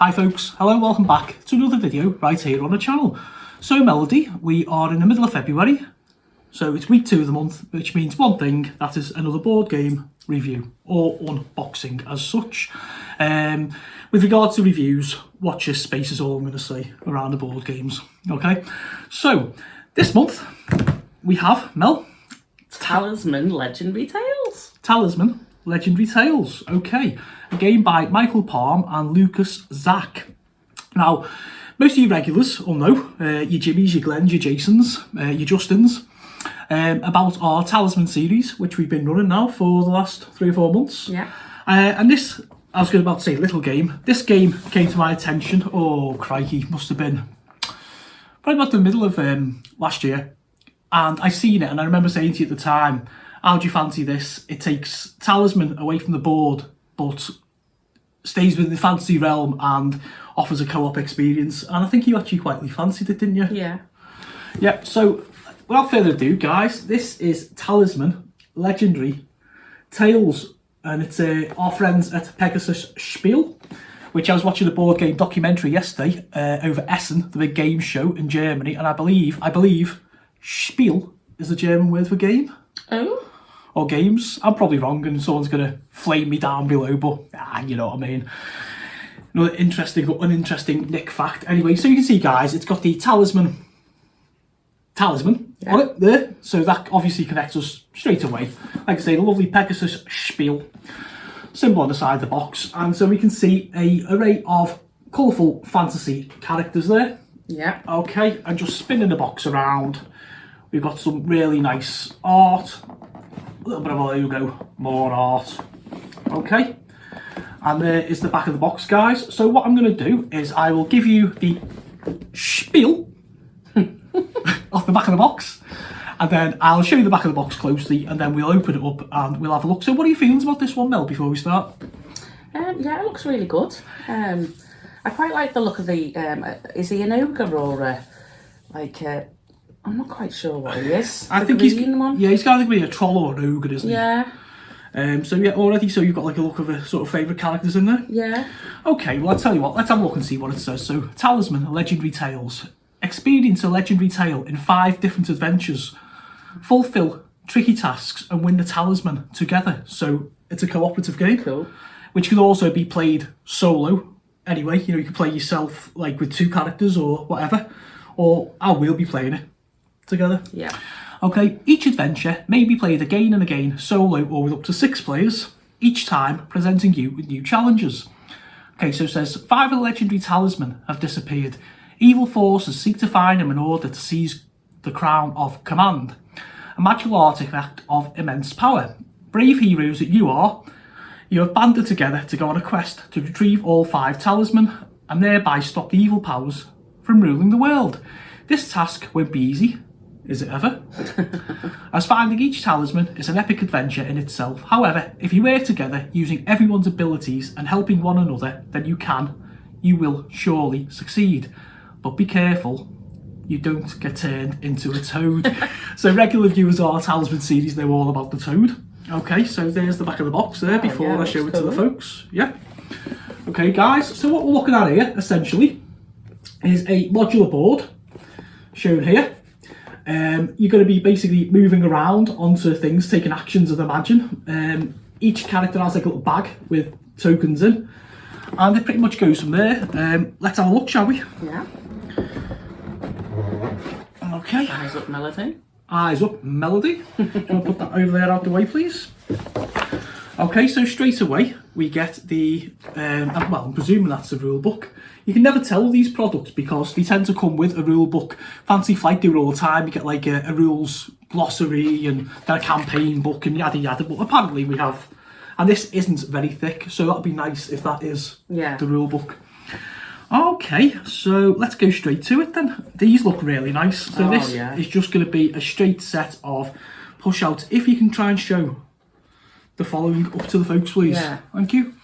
Hi folks, hello, welcome back to another video right here on the channel. So Melody, we are in the middle of February, so it's week 2 of the month, which means one thing, that is another board game review, or unboxing as such. With regards to reviews, watch this space is all I'm going to say around the board games, okay? So, this month, we have, Mel? Talisman Legendary Tales. Talisman Legendary Tales, okay. A game by Michael Palm and Lucas Zach. Now, most of you regulars will know, your Jimmys, your Glens, your Jasons, your Justins, about our Talisman series, which we've been running now for the last 3 or 4 months. Yeah. And this, I was about to say little game, this game came to my attention, oh crikey, must have been probably about the middle of last year. And I seen it and I remember saying to you at the time, how do you fancy this? It takes Talisman away from the board, but stays within the fantasy realm and offers a co-op experience. And I think you actually quite fancied it, didn't you? Yeah. Yeah, so without further ado, guys, this is Talisman Legendary Tales. And it's our friends at Pegasus Spiel, which I was watching a board game documentary yesterday over Essen, the big game show in Germany. And I believe Spiel is the German word for game. Oh. Or games. I'm probably wrong and someone's going to flame me down below, but you know what I mean. Another uninteresting nick fact. Anyway, so you can see, guys, it's got the Talisman on it there. So that obviously connects us straight away. Like I say, the lovely Pegasus Spiel symbol on the side of the box. And so we can see an array of colourful fantasy characters there. Yeah. Okay, and just spinning the box around, we've got some really nice art. A little bit of a logo, more art. Okay, and there is the back of the box, guys. So what I'm going to do is I will give you the spiel off the back of the box, and then I'll show you the back of the box closely, and then we'll open it up and we'll have a look. So what are your feelings about this one, Mel, before we start? Yeah, it looks really good. I quite like the look of the, is he an ogre or I'm not quite sure what he is. I think he's got to be a troll or an ogre, isn't he? Yeah. So yeah, already, so you've got like a look of a sort of favourite characters in there? Yeah. Okay, well, I'll tell you what, let's have a look and see what it says. So, Talisman Legendary Tales. Experience a legendary tale in 5 different adventures. Fulfill tricky tasks and win the talisman together. So, it's a cooperative game. Cool. Which can also be played solo. Anyway, you know, you can play yourself like with 2 characters or whatever. Or I will be playing it together. Yeah. Okay, each adventure may be played again and again, solo or with up to 6 players, each time presenting you with new challenges. Okay, so it says, 5 of the legendary talisman have disappeared. Evil forces seek to find them in order to seize the crown of command, a magical artifact of immense power. Brave heroes that you are, you have banded together to go on a quest to retrieve all 5 talisman and thereby stop the evil powers from ruling the world. This task won't be easy. Is it ever? As finding each talisman is an epic adventure in itself. However, if you work together using everyone's abilities and helping one another, then you will surely succeed. But be careful, you don't get turned into a toad. So regular viewers of our Talisman series know all about the toad. Okay, so there's the back of the box there before I show it to the folks. Yeah. Okay, guys, so what we're looking at here, essentially, is a modular board shown here. You're going to be basically moving around onto things, taking actions, I'd imagine. Each character has like a little bag with tokens in, and it pretty much goes from there. Let's have a look, shall we? Yeah. Okay. Eyes up, Melody. Eyes up, Melody. Do you want to put that over there out the way, please? Okay, so straight away we get the, well, I'm presuming that's the rule book. You can never tell these products because they tend to come with a rule book. Fancy Flight do it all the time. You get like a rules glossary and then a campaign book and yada yada. But apparently we have, and this isn't very thick, so that'd be nice if that is the rule book. Okay, so let's go straight to it then. These look really nice. So this is just going to be a straight set of push outs. If you can try and show the following up to the folks, please. Yeah. Thank you.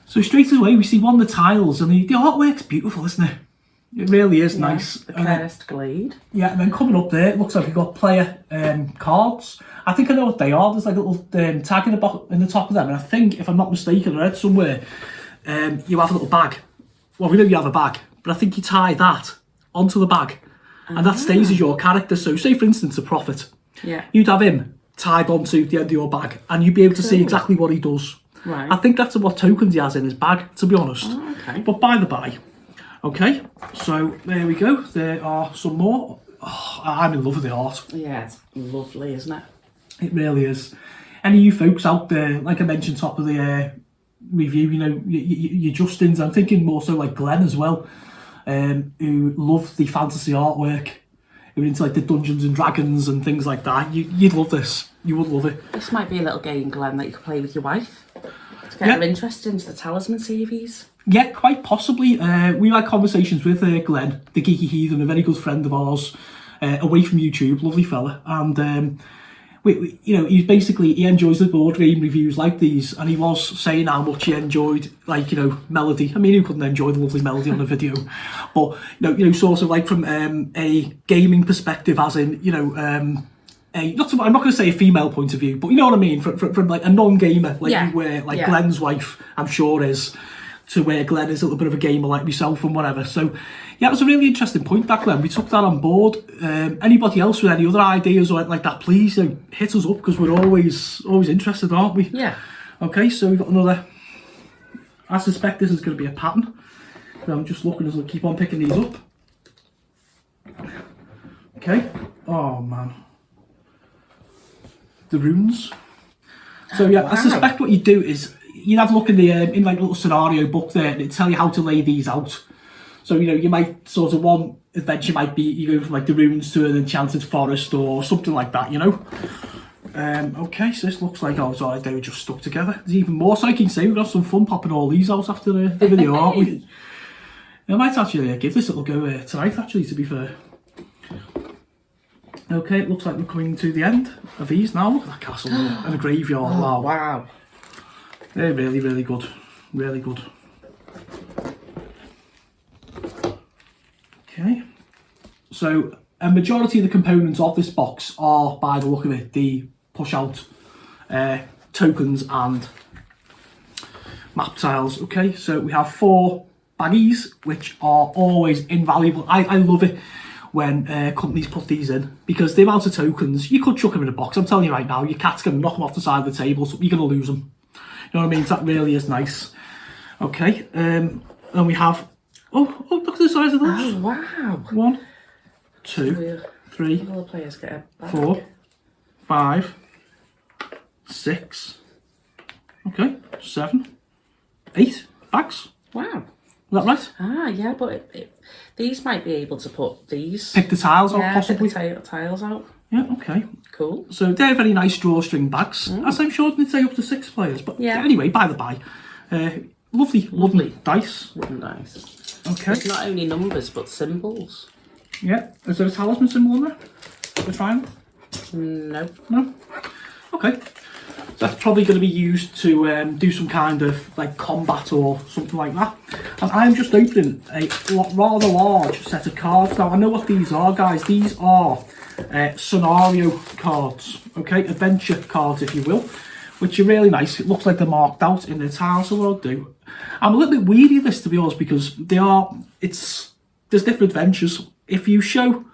So straight away we see one of the tiles and the artwork's beautiful, isn't it? It really is nice. The cursed glade. Yeah, and then coming up there, it looks like we've got player cards. I think I know what they are. There's like a little tag in the top of them, and I think, if I'm not mistaken, I read somewhere, you have a little bag well, we know you have a bag, but I think you tie that onto the bag, and that stays as your character. So say, for instance, a prophet. Yeah. You'd have him tied onto the end of your bag, and you'd be able to see exactly what he does. Right. I think that's what tokens he has in his bag, to be honest. Oh, okay. But by the by, okay, so there we go. There are some more. Oh, I'm in love with the art. Yeah, it's lovely, isn't it? It really is. Any of you folks out there, like I mentioned top of the review, you know, your Justins, I'm thinking more so like Glenn as well, who love the fantasy artwork, who are into like the Dungeons and Dragons and things like that. You'd love this. You would love it. This might be a little game, Glenn, that you could play with your wife to get her interest into the Talisman series. Yeah, quite possibly. We had conversations with Glenn, the Geeky Heathen, a very good friend of ours, away from YouTube, lovely fella, and you know, he enjoys the board game reviews like these, and he was saying how much he enjoyed, like, you know, melody. I mean, who couldn't enjoy the lovely melody on a video? But you know, sort of like from a gaming perspective, as in, you know, I'm not going to say a female point of view, but you know what I mean, from like a non-gamer, like you were, like Glenn's wife, I'm sure is, to where Glenn is a little bit of a gamer like myself and whatever. So yeah, it was a really interesting point back then. We took that on board. Anybody else with any other ideas or like that, please hit us up, because we're always interested, aren't we? Yeah. Okay, so we've got another. I suspect this is going to be a pattern. I'm just looking as I keep on picking these up. Okay. Oh man. The runes. So yeah, I suspect what you do is you'd have a look in the in like a little scenario book there, and it'd tell you how to lay these out. So you know, you might sort of, one adventure might be you go from like the runes to an enchanted forest or something like that, you know. Okay, so this looks like, oh, sorry, they were just stuck together. There's even more, so I can say we've got some fun popping all these out after the video, aren't we? I might actually give this a little go tonight, actually, to be fair. Okay, it looks like we're coming to the end of these now. Look at that castle and a graveyard. Oh, wow. They're really, really good. Really good. Okay. So a majority of the components of this box are, by the look of it, the push out tokens and map tiles. Okay, so we have 4 baggies, which are always invaluable. I love it when companies put these in, because the amount of tokens, you could chuck them in a box. I'm telling you right now, your cat's going to knock them off the side of the table, so you're going to lose them. You know what I mean? So that really is nice. Okay, and we have, oh, look at the size of those. Oh, wow. 1, 2, 3, All the players get a bag. 4, 5, 6, okay, 7, 8 bags. Wow. Is that right? Ah, yeah, but these might be able to put these. Pick the tiles out, possibly. Pick the tiles out. Yeah, okay. Cool. So they're very nice drawstring bags, as I'm sure they'd say up to 6 players. But anyway, by the by, lovely dice. Wooden dice. Okay. It's not only numbers, but symbols. Yeah. Is there a talisman symbol on there? The triangle? No. No? Okay. So that's probably going to be used to do some kind of like combat or something like that. And I'm just opening a rather large set of cards. Now, I know what these are, guys. These are scenario cards, okay? Adventure cards, if you will, which are really nice. It looks like they're marked out in the tile, so what I'll do, I'm a little bit weary of this, to be honest, because there's different adventures. If you show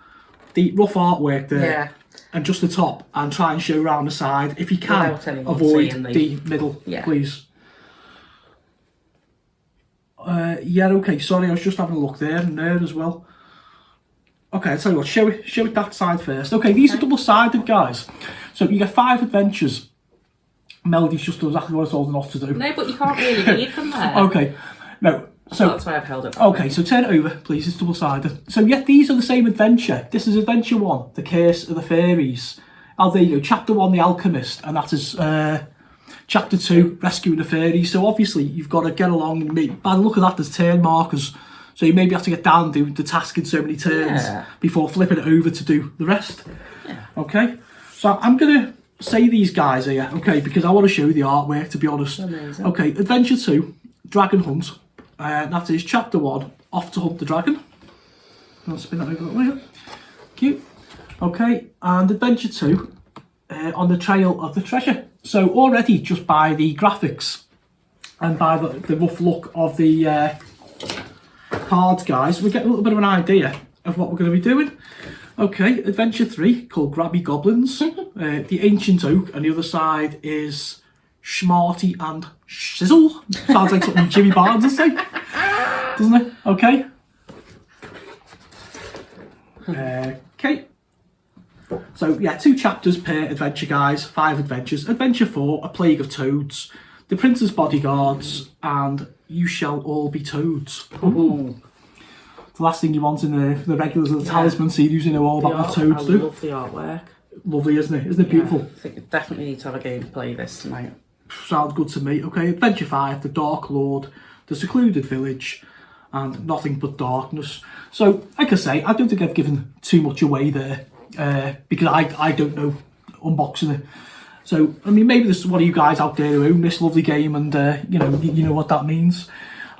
the rough artwork there and just the top, and try and show around the side, if you can, avoid the middle, please. Yeah, okay, sorry, I was just having a look there and there as well. Okay, I'll tell you what, show it that side first. Okay, these are double-sided, guys. So you get 5 adventures. Melody's just done exactly what I told her not to do. No, but you can't really read from there. Okay, no. So that's why I've held it. Okay, so turn it over, please. It's double-sided. So yeah, these are the same adventure. This is adventure 1, The Curse of the Fairies. Oh, there you go. Chapter 1, The Alchemist, and that is chapter 2, Rescuing the Fairies. So obviously you've got to get along and make. By the look of that, there's turn markers. So you maybe have to get down and do the task in so many turns before flipping it over to do the rest. Yeah. Okay, so I'm gonna say these guys here, okay, because I want to show the artwork, to be honest. Amazing. Okay, Adventure 2, Dragon Hunt. That is chapter 1, Off to Hunt the Dragon. I'll spin that over that way. Cute. Okay, and Adventure 2, On the Trail of the Treasure. So already, just by the graphics and by the rough look of the cards, guys, we get a little bit of an idea of what we're going to be doing. Okay, Adventure 3, called Grabby Goblins. The Ancient Oak, and the other side is Schmarty and Shizzle. Sounds like something Jimmy Barnes would say, doesn't it? Okay. Okay. So, yeah, 2 chapters per adventure, guys. 5 adventures. Adventure 4, A Plague of Toads, The Prince's Bodyguards, and You Shall All Be Toads. Ooh. The last thing you want in the regulars of the Talisman series, you know all about what toads do. I love the artwork. Lovely, isn't it? Isn't it beautiful? I think we definitely need to have a game to play this tonight. Sounds good to me. Okay, Adventure 5, The Dark Lord, The Secluded Village, and Nothing But Darkness. So, like I say, I don't think I've given too much away there, because I don't know unboxing it. So, I mean, maybe there's one of you guys out there who own this lovely game, and you know what that means.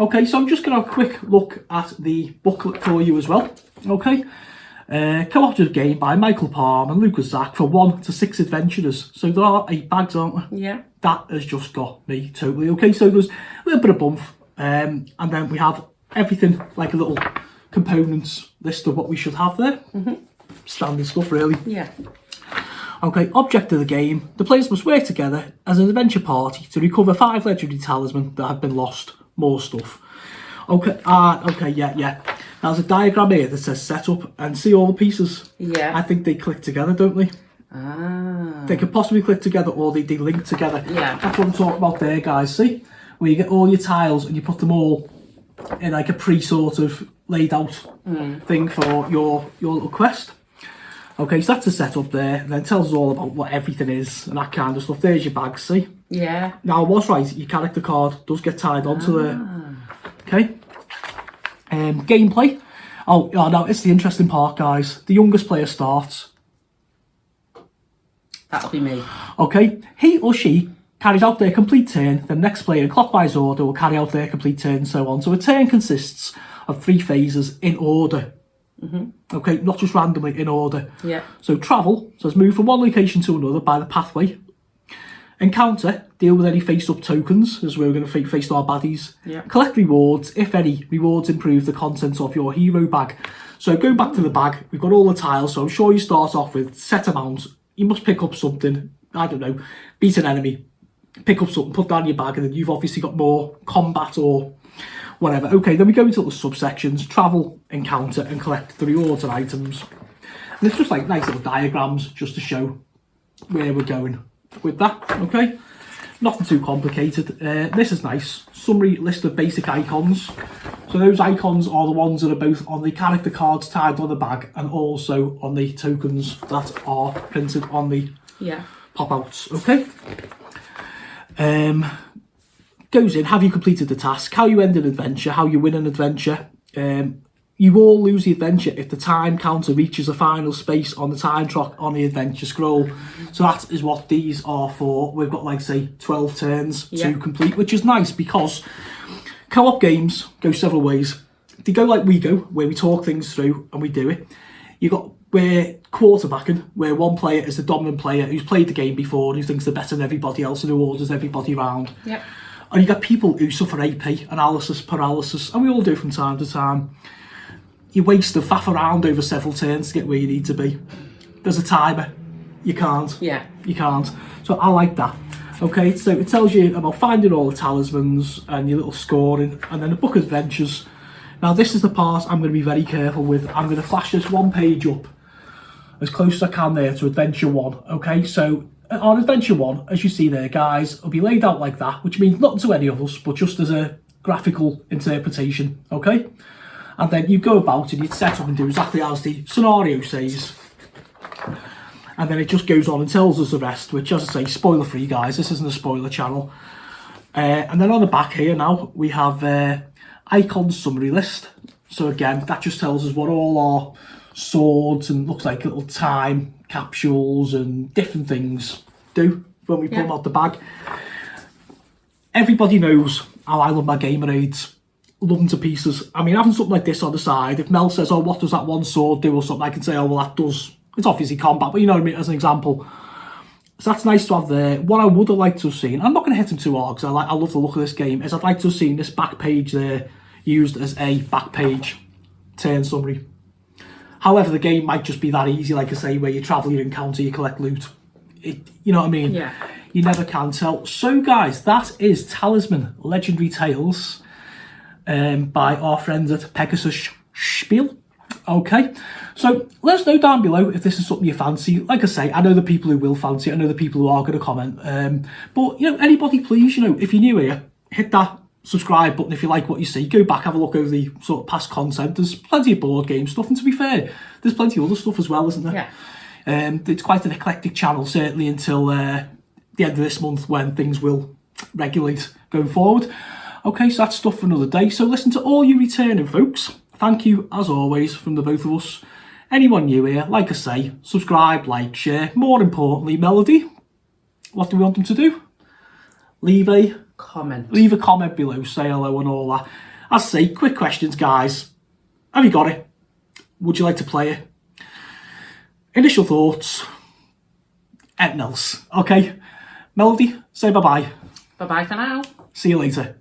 Okay, so I'm just going to have a quick look at the booklet for you as well. Okay, cooperative game by Michael Palm and Lucas Zach for 1 to 6 adventurers. So there are 8 bags, aren't there? Yeah. That has just got me totally. Okay, so there's a little bit of bump, and then we have everything like a little components list of what we should have there. Standard stuff, really. Yeah. Okay, object of the game. The players must work together as an adventure party to recover 5 legendary talisman that have been lost. More stuff. Okay, okay, yeah. There's a diagram here that says setup, and see all the pieces? Yeah. I think they click together, don't they? Ah. They could possibly click together, or they link together. Yeah. That's what I'm talking about there, guys. See? Where you get all your tiles and you put them all in like a pre-sort of laid out thing for your little quest. Okay, so that's the setup there, and then it tells us all about what everything is and that kind of stuff. There's your bags, see? Yeah. Now, I was right, your character card does get tied onto there. Okay. Gameplay. Oh, no, it's the interesting part, guys. The youngest player starts. That'll be me. Okay. He or she carries out their complete turn. The next player in clockwise order will carry out their complete turn, and so on. So a turn consists of 3 phases in order. Okay, not just randomly, in order. Yeah. So travel, so let's move from one location to another by the pathway. Encounter, deal with any face-up tokens, as we're going to face our baddies. Yeah. Collect rewards, if any. Rewards improve the contents of your hero bag. So going back to the bag, we've got all the tiles, so I'm sure you start off with set amounts. You must pick up something, I don't know, beat an enemy, pick up something, put down your bag, and then you've obviously got more combat or whatever. Okay, then we go into little subsections, travel, encounter, and collect the rewards and items. And it's just like nice little diagrams just to show where we're going with that. Okay, nothing too complicated. This is nice. Summary list of basic icons. So those icons are the ones that are both on the character cards tied on the bag and also on the tokens that are printed on the pop-outs. Okay. Goes in, have you completed the task, how you end an adventure, how you win an adventure. You all lose the adventure if the time counter reaches a final space on the time clock on the adventure scroll. So that is what these are for. We've got, like, say, 12 turns to complete, which is nice because co-op games go several ways. They go like we go, where we talk things through and we do it. You got where quarterbacking, where one player is the dominant player who's played the game before and who thinks they're better than everybody else and who orders everybody around. Yep. And you got people who suffer AP, analysis paralysis, and we all do from time to time. You waste and faff around over several turns to get where you need to be. There's a timer. You can't. Yeah. You can't. So I like that. Okay, so it tells you about finding all the talismans and your little scoring, and then the book adventures. Now this is the part I'm going to be very careful with. I'm going to flash this one page up as close as I can there to Adventure 1. Okay, so on Adventure 1, as you see there, guys, it'll be laid out like that, which means nothing to any of us, but just as a graphical interpretation. Okay. And then you go about and you'd set up and do exactly as the scenario says. And then it just goes on and tells us the rest, which, as I say, spoiler free, guys. This isn't a spoiler channel. And then on the back here now, we have icon summary list. So again, that just tells us what all our swords and looks like little time capsules and different things do when we pull them out the bag. Everybody knows how I love my gamer aids. Love them to pieces. I mean, having something like this on the side, if Mel says, oh, what does that one sword do or something, I can say, oh, well, that does, it's obviously combat, but you know what I mean, as an example. So that's nice to have there. What I would have liked to have seen, I'm not going to hit him too hard because I love the look of this game, is I'd like to have seen this back page there, used as a back page turn summary. However, the game might just be that easy, like I say, where you travel, you encounter, you collect loot. You know what I mean? Yeah. You never can tell. So guys, that is Talisman Legendary Tales by our friends at Pegasus Spiel. Okay, so let us know down below if this is something you fancy. Like I say, I know the people who will fancy it, I know the people who are going to comment. But, you know, anybody please, you know, if you're new here, hit that subscribe button if you like what you see. Go back, have a look over the sort of past content. There's plenty of board game stuff, and to be fair, there's plenty of other stuff as well, isn't there? Yeah. It's quite an eclectic channel, certainly until the end of this month, when things will regulate going forward. Okay, so that's stuff for another day. So listen, to all you returning folks, thank you as always from the both of us. Anyone new here, like I say, subscribe, like, share. More importantly, Melody, what do we want them to do? Leave a comment below, say hello and all that. As I say, quick questions, guys. Have you got it? Would you like to play it? Initial thoughts? Anything else? Okay. Melody, say bye-bye. Bye-bye for now. See you later.